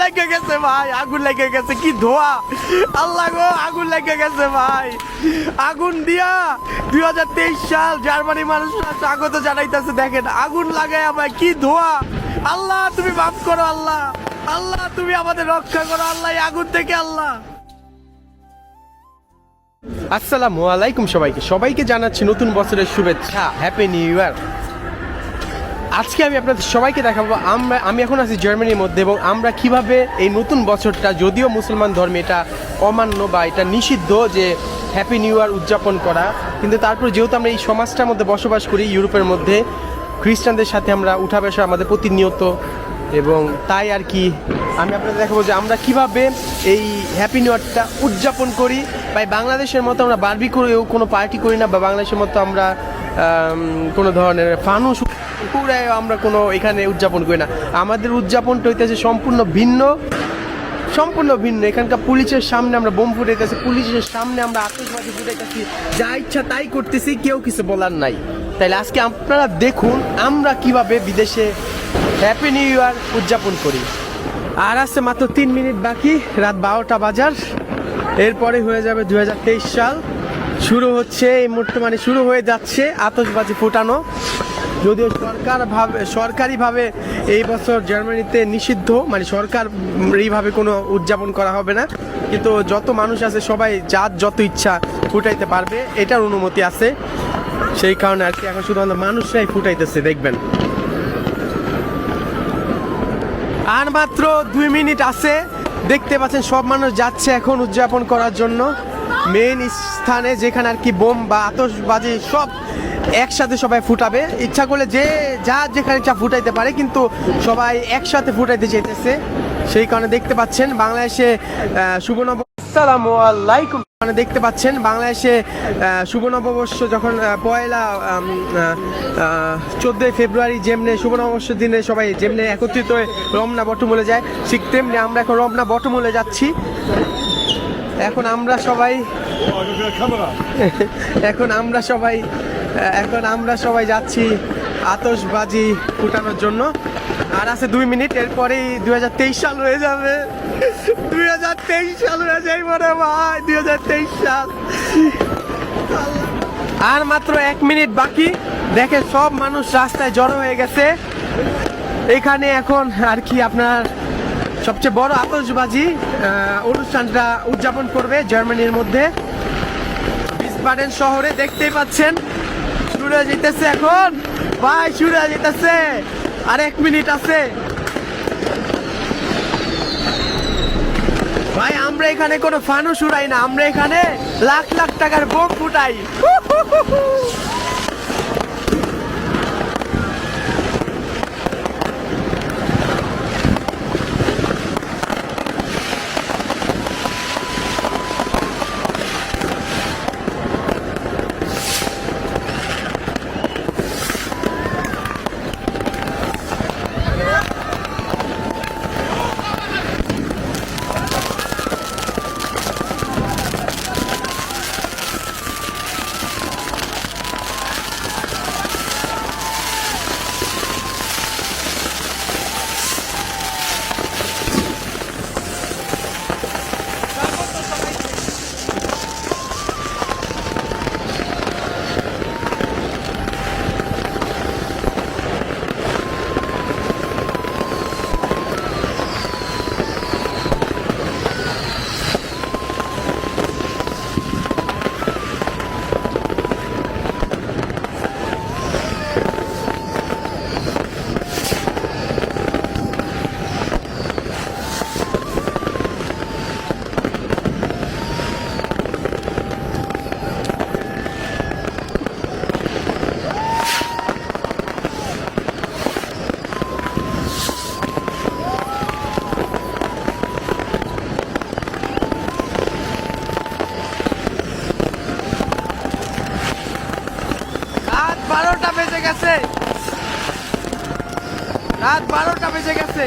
লেগে গেছে ভাই, আগুন লেগে গেছে, কি ধোয়া! আল্লাহ গো, আগুন লেগে গেছে ভাই। আগুন দিয়া 2023 সাল জার্মানি মানুষরা স্বাগত জানাইতেছে। দেখেন আগুন লাগায় আমায়, কি ধোয়া! আল্লাহ তুমি মাফ করো, আল্লাহ আল্লাহ তুমি আমাদের রক্ষা করো আল্লাহ এই আগুন থেকে আল্লাহ। আসসালামু আলাইকুম সবাইকে জানাচ্ছি নতুন বছরের শুভেচ্ছা, হ্যাপি নিউ ইয়ার। আজকে আমি আপনাদের সবাইকে দেখাবো আমি এখন আছি জার্মানির মধ্যে, এবং আমরা কিভাবে এই নতুন বছরটা, যদিও মুসলমান ধর্মে এটা অমান্য বা এটা নিষিদ্ধ যে হ্যাপি নিউ ইয়ার উদযাপন করা, কিন্তু তারপর যেহেতু আমরা এই সমাজটার মধ্যে বসবাস করি, ইউরোপের মধ্যে খ্রিস্টানদের সাথে আমরা উঠা বসা আমাদের প্রতিনিয়ত, এবং তাই আর কি আমি আপনাদের দেখাবো যে আমরা কিভাবে এই হ্যাপি নিউ ইয়ারটা উদযাপন করি। বা বাংলাদেশের মতো আমরা বারবিকিউ কোনো পার্টি করি না, বা বাংলাদেশের মতো আমরা কোনো ধরনের ফানুস পুরাই আমরা কোনো এখানে উদযাপন করি না। আমাদের উদযাপনটা হইতেছে সম্পূর্ণ ভিন্ন। এখানকার পুলিশের সামনে আমরা বোম ফুটাইতেছি, পুলিশের সামনে আমরা আতশবাজি ফুটাইতেছি, যা ইচ্ছা তাই করতেছি, কেউ কিছু বলার নাই। তাইলে আজকে আপনারা দেখুন আমরা কিভাবে বিদেশে হ্যাপি নিউ ইয়ার উদযাপন করি। আর আছে মাত্র 3 মিনিট বাকি, রাত 12টা বাজার, এরপরে হয়ে যাবে 2023 সাল শুরু হচ্ছে। এই মুহূর্তে মানে শুরু হয়ে যাচ্ছে আতশবাজি ফোটানো, যদিও সরকারিভাবে এই বছর জার্মানিতে নিষিদ্ধ, মানে সরকারিভাবে কোনো উদযাপন করা হবে না, কিন্তু যত মানুষ আছে সবাই যার যত ইচ্ছা ফুটাইতে পারবে, এটার অনুমতি আছে। সেই কারণে আর কি এখন শুধুমাত্র মানুষরাই ফুটাইতেছে, দেখবেন। আর মাত্র 2 মিনিট আছে, দেখতে পাচ্ছেন সব মানুষ যাচ্ছে এখন উদযাপন করার জন্য মেইন স্থানে, যেখানে আর কি বোম বা আতশবাজি সব একসাথে সবাই ফুটাবে। ইচ্ছা করলে যে যেখানে ইচ্ছা ফুটাইতে পারে, কিন্তু সবাই একসাথে ফুটাইতে চাইতেছে। সেই কারণে দেখতে পাচ্ছেন বাংলাদেশে শুভ আসসালামু আলাইকুম, মানে দেখতে পাচ্ছেন বাংলাদেশে শুভ নববর্ষ যখন পয়লা 14 ফেব্রুয়ারি যেমনি শুভ নববর্ষের দিনে সবাই যেমনি একত্রিত হয়ে রমনা বটমূলে যায়, ঠিক তেমনি আমরা এখন রমনা বটমূলে যাচ্ছি। এখন আমরা সবাই যাচ্ছি আতশবাজি ফুটানোর জন্য। আর আছে 2 মিনিট, এরপরেই 2023 সাল হয়ে যাবে। 2023 সাল হয়ে যাই মনে ভাই, 2023 সাল। আর মাত্র 1 মিনিট বাকি, দেখে সব মানুষ রাস্তায় জড়ো হয়ে গেছে। এখানে এখন আর কি আপনার সবচেয়ে বড় আতশবাজি অনুষ্ঠানটা উদযাপন করবে জার্মানির মধ্যে ভিসবাডেন শহরে। দেখতেই পাচ্ছেন শুরু হয়ে যেতেছে এখন ভাই, শুরু হয়ে যেতেছে। আর 1 মিনিট আছে ভাই। আমরা এখানে কোনো ফানুস উড়াই না, আমরা এখানে লাখ লাখ টাকার বোম ফুটাই। রাত 12টা বেজে গেছে।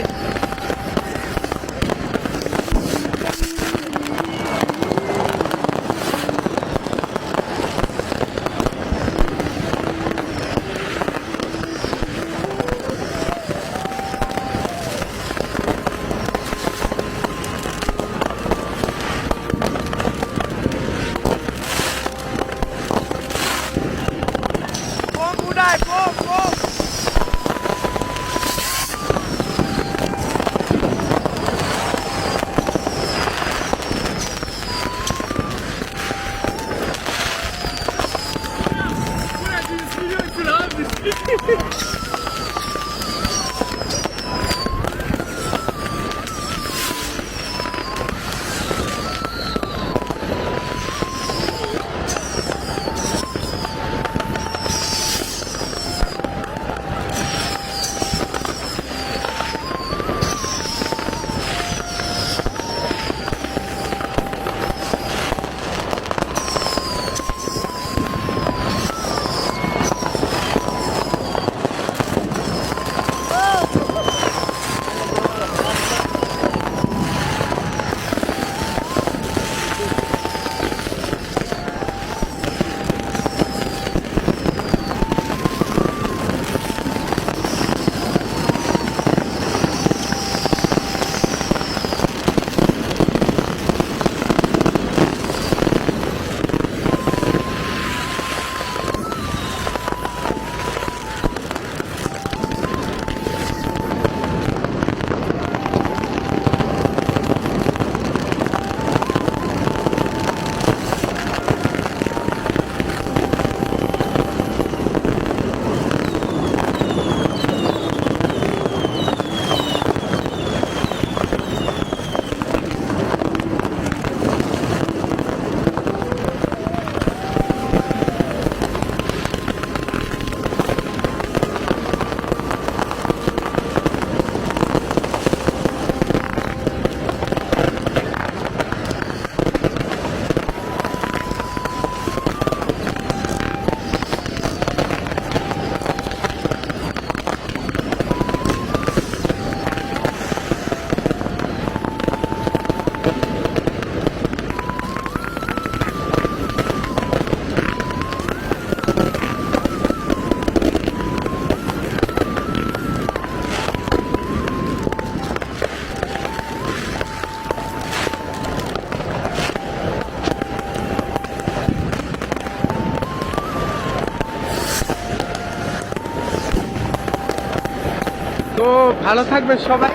তো ভালো থাকবেন সবাই।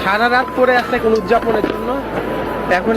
সারা রাত পরে আছে কোন উদযাপনের জন্য। এখন